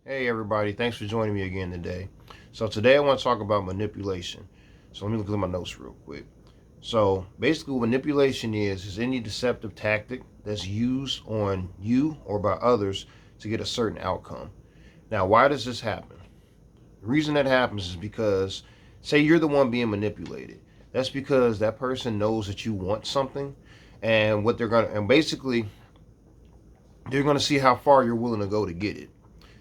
Hey everybody, thanks for joining me again today. So today I want to talk about manipulation. So let me look at my notes real quick. So basically what manipulation is any deceptive tactic that's used on you or by others to get a certain outcome. Now, why does this happen? The reason that happens is because say you're the one being manipulated. That's because that person knows that you want something and what they're going to and basically they're going to see how far you're willing to go to get it.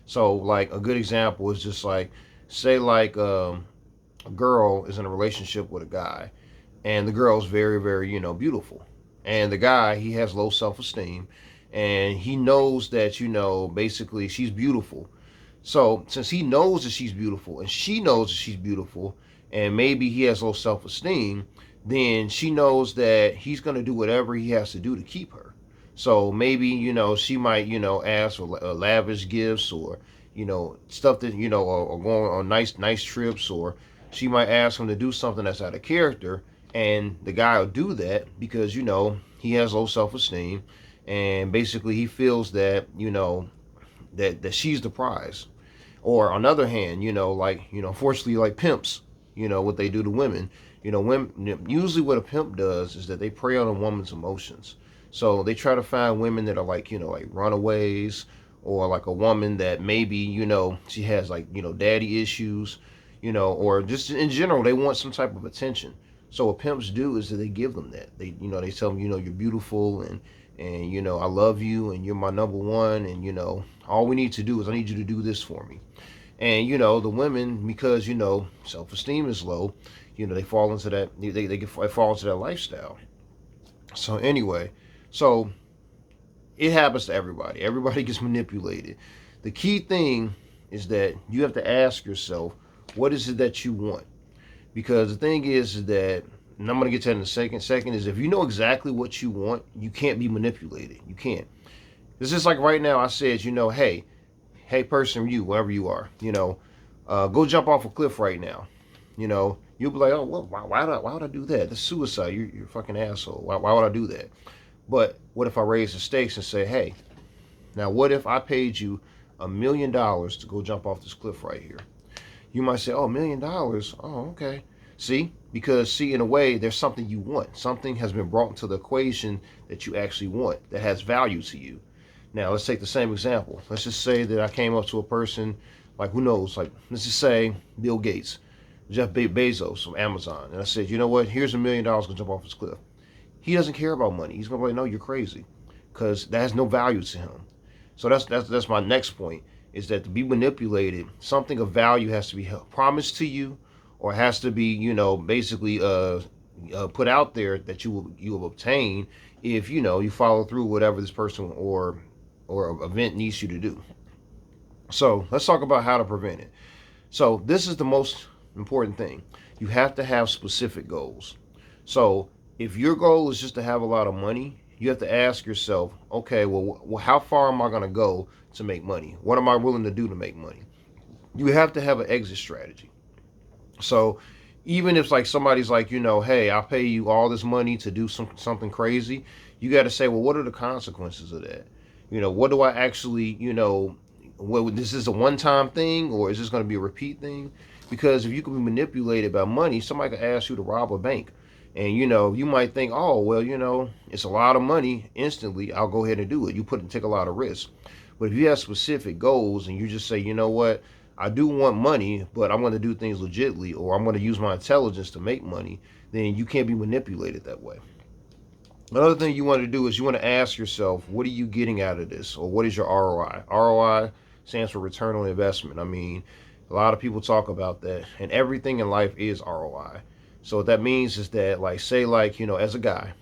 So, like a good example is just like, say, like a girl is in a relationship with a guy, and the girl's very, very, beautiful, and the guy he has low self-esteem, and he knows that basically she's beautiful. So, since he knows that she's beautiful, and she knows that she's beautiful, and maybe he has low self-esteem, then she knows that he's gonna do whatever he has to do to keep her. So maybe she might ask for lavish gifts or stuff that or going on nice trips, or she might ask him to do something that's out of character, and the guy will do that because he has low self-esteem, and basically he feels that that she's the prize. Or on the other hand, like unfortunately, like pimps, what they do to women. Women usually what a pimp does is that they prey on a woman's emotions. So they try to find women that are like like runaways, or like a woman that maybe she has like daddy issues, or just in general they want some type of attention. So what pimps do is that they give them that. They tell them you're beautiful, and I love you, and you're my number one, and all we need to do is I need you to do this for me. And the women, because self-esteem is low, they fall into that they fall into that lifestyle. So anyway, so it happens to everybody. Everybody gets manipulated. The key thing is that you have to ask yourself, what is it that you want? Because the thing is that, and I'm gonna get to that in a second. Second is, if you know exactly what you want, you can't be manipulated. You can't. It's just like right now. I said, hey person, you, wherever you are, go jump off a cliff right now. You'll be like, oh, well, why would I do that? That's suicide. You're a fucking asshole. Why would I do that? But what if I raise the stakes and say, hey, now what if I paid you $1 million to go jump off this cliff right here? You might say, oh, $1 million. Oh, okay. See, because see, in a way, there's something you want. Something has been brought into the equation that you actually want, that has value to you. Now, let's take the same example. Let's just say that I came up to a person, like, who knows, like, let's just say Bill Gates, Jeff Bezos from Amazon, and I said, you know what, here's $1 million to jump off this cliff. He doesn't care about money. He's gonna be like, no, you're crazy, because that has no value to him. So that's my next point, is that to be manipulated, something of value has to be promised to you, or has to be basically put out there that you will obtain if you follow through whatever this person or event needs you to do. So let's talk about how to prevent it. So this is the most important thing. You have to have specific goals. So if your goal is just to have a lot of money, you have to ask yourself, okay, well how far am I going to go to make money? What am I willing to do to make money? You have to have an exit strategy. So even if like somebody's like, hey, I'll pay you all this money to do something crazy, you got to say, well, what are the consequences of that? What do I actually, what this is a one-time thing, or is this going to be a repeat thing? Because if you can be manipulated by money, somebody could ask you to rob a bank, and you might think, oh well, it's a lot of money. Instantly, I'll go ahead and do it. You take a lot of risk. But if you have specific goals and you just say, you know what, I do want money, but I'm going to do things legitly, or I'm going to use my intelligence to make money, then you can't be manipulated that way. Another thing you want to do is you want to ask yourself, what are you getting out of this? Or what is your ROI? ROI stands for return on investment. I mean, a lot of people talk about that, and everything in life is ROI. So what that means is that, like, say, like, as a guy,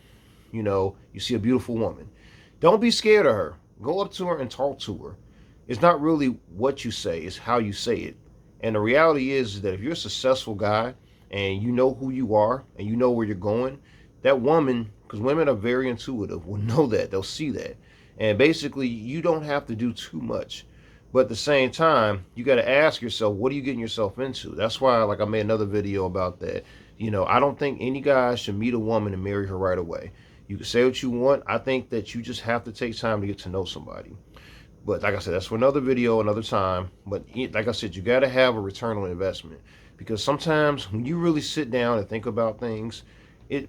you see a beautiful woman. Don't be scared of her. Go up to her and talk to her. It's not really what you say, it's how you say it. And the reality is that if you're a successful guy and you know who you are and you know where you're going, that woman, because women are very intuitive, will know that. They'll see that. And basically, you don't have to do too much. But at the same time, you got to ask yourself, what are you getting yourself into? That's why, like, I made another video about that. I don't think any guy should meet a woman and marry her right away. You can say what you want. I think that you just have to take time to get to know somebody. But like I said, that's for another video, another time. But like I said, you got to have a return on investment, because sometimes when you really sit down and think about things,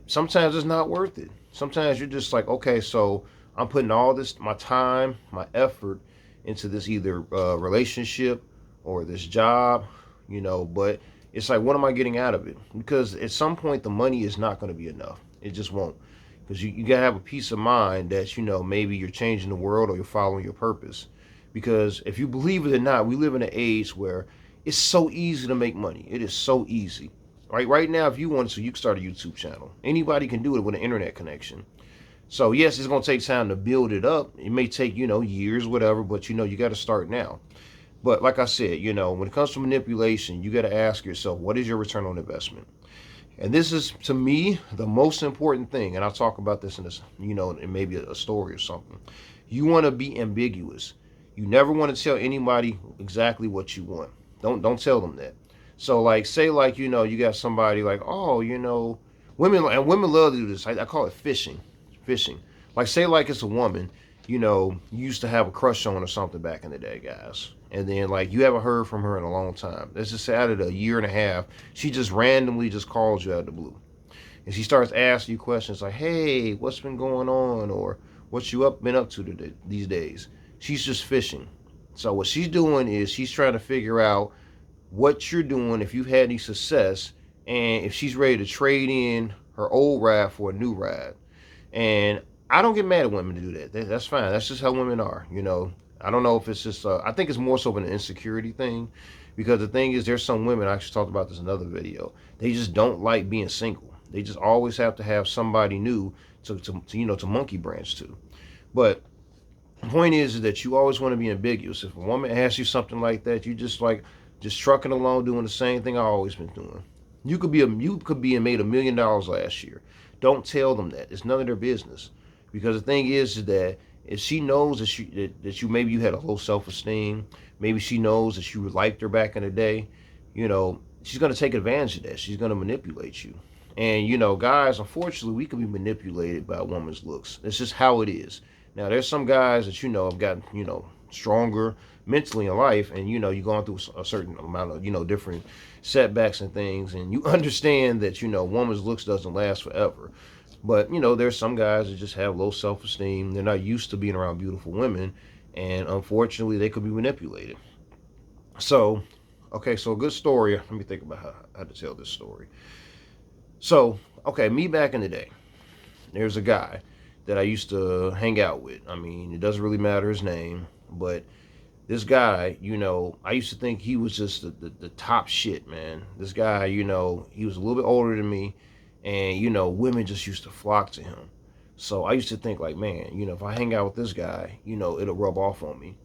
sometimes it's not worth it. Sometimes you're just like, okay, so I'm putting all this, my time, my effort into this either relationship or this job, but it's like, what am I getting out of it? Because at some point, the money is not going to be enough. It just won't. Because you got to have a peace of mind that, maybe you're changing the world or you're following your purpose. Because if you believe it or not, we live in an age where it's so easy to make money. It is so easy. Right now, if you want to, you can start a YouTube channel. Anybody can do it with an internet connection. So yes, it's going to take time to build it up. It may take, years, whatever, but you got to start now. But like I said, when it comes to manipulation, you got to ask yourself, what is your return on investment? And this is, to me, the most important thing. And I'll talk about this in this, in maybe a story or something. You want to be ambiguous. You never want to tell anybody exactly what you want. Don't tell them that. So like, say like, you got somebody like, oh, women love to do this. I call it fishing. Like, say like it's a woman, you used to have a crush on or something back in the day, guys. And then like you haven't heard from her in a long time. Let's just say out of a year and a half, she just randomly just calls you out of the blue. And she starts asking you questions like, hey, what's been going on? Or what you been up to these days? She's just fishing. So what she's doing is she's trying to figure out what you're doing, if you've had any success, and if she's ready to trade in her old ride for a new ride. And I don't get mad at women to do that. That's fine. That's just how women are. I don't know if it's just, I think it's more so of an insecurity thing, because the thing is, there's some women, I actually talked about this in another video, they just don't like being single. They just always have to have somebody new to monkey branch to. But the point is that you always want to be ambiguous. If a woman asks you something like that, you just trucking along doing the same thing I've always been doing. You could be and made $1 million last year. Don't tell them that. It's none of their business. Because the thing is that if she knows that you maybe you had a low self-esteem, maybe she knows that you liked her back in the day, she's going to take advantage of that. She's going to manipulate you. And guys, unfortunately, we can be manipulated by a woman's looks. It's just how it is. Now, there's some guys that have gotten stronger mentally in life, and you're going through a certain amount of different setbacks and things, and you understand that woman's looks doesn't last forever. But there's some guys that just have low self-esteem. They're not used to being around beautiful women, and unfortunately they could be manipulated. So okay, so a good story, let me think about how to tell this story. So okay, me back in the day, there's a guy that I used to hang out with. I mean, it doesn't really matter his name, but this guy, I used to think he was just the top shit, man. This guy, he was a little bit older than me, and, women just used to flock to him. So I used to think like, man, if I hang out with this guy, it'll rub off on me.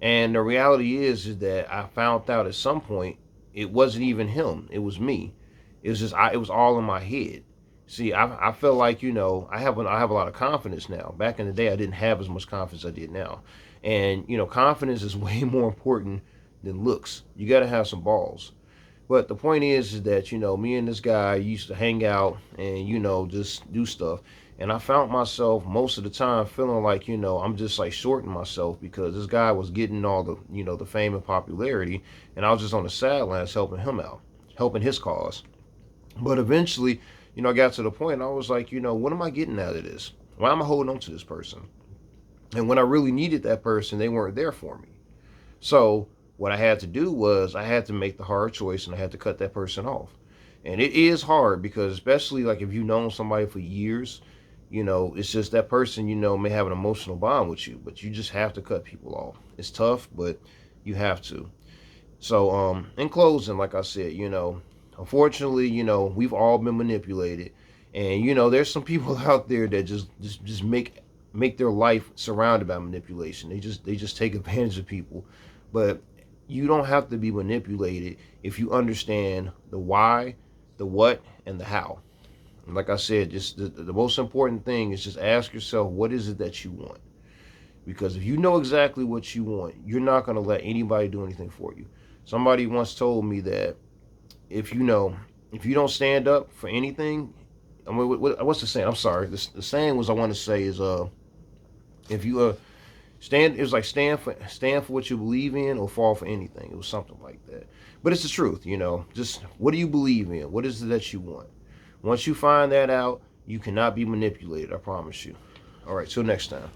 And the reality is that I found out at some point, it wasn't even him. It was me. It was just, it was all in my head. See, I feel like, I have a lot of confidence now. Back in the day, I didn't have as much confidence as I did now. And, confidence is way more important than looks. You got to have some balls. But the point is that, me and this guy used to hang out and, just do stuff. And I found myself most of the time feeling like, I'm just like shorting myself, because this guy was getting all the, the fame and popularity. And I was just on the sidelines helping him out, helping his cause. But eventually, I got to the point, I was like, what am I getting out of this? Why am I holding on to this person? And when I really needed that person, they weren't there for me. So what I had to do was I had to make the hard choice, and I had to cut that person off. And it is hard, because especially like if you've known somebody for years, it's just that person, may have an emotional bond with you, but you just have to cut people off. It's tough, but you have to. So in closing, like I said, unfortunately, we've all been manipulated. And, there's some people out there that just make their life surrounded by manipulation. They just take advantage of people. But you don't have to be manipulated if you understand the why, the what, and the how. And like I said, just the most important thing is just ask yourself, what is it that you want? Because if you know exactly what you want, you're not going to let anybody do anything for you. Somebody once told me that if you don't stand up for anything, I mean, what's the saying? I'm sorry. The saying was, I want to say is, if you It was like stand for what you believe in or fall for anything. It was something like that. But it's the truth, you know. Just what do you believe in? What is it that you want? Once you find that out, you cannot be manipulated, I promise you. All right, till next time.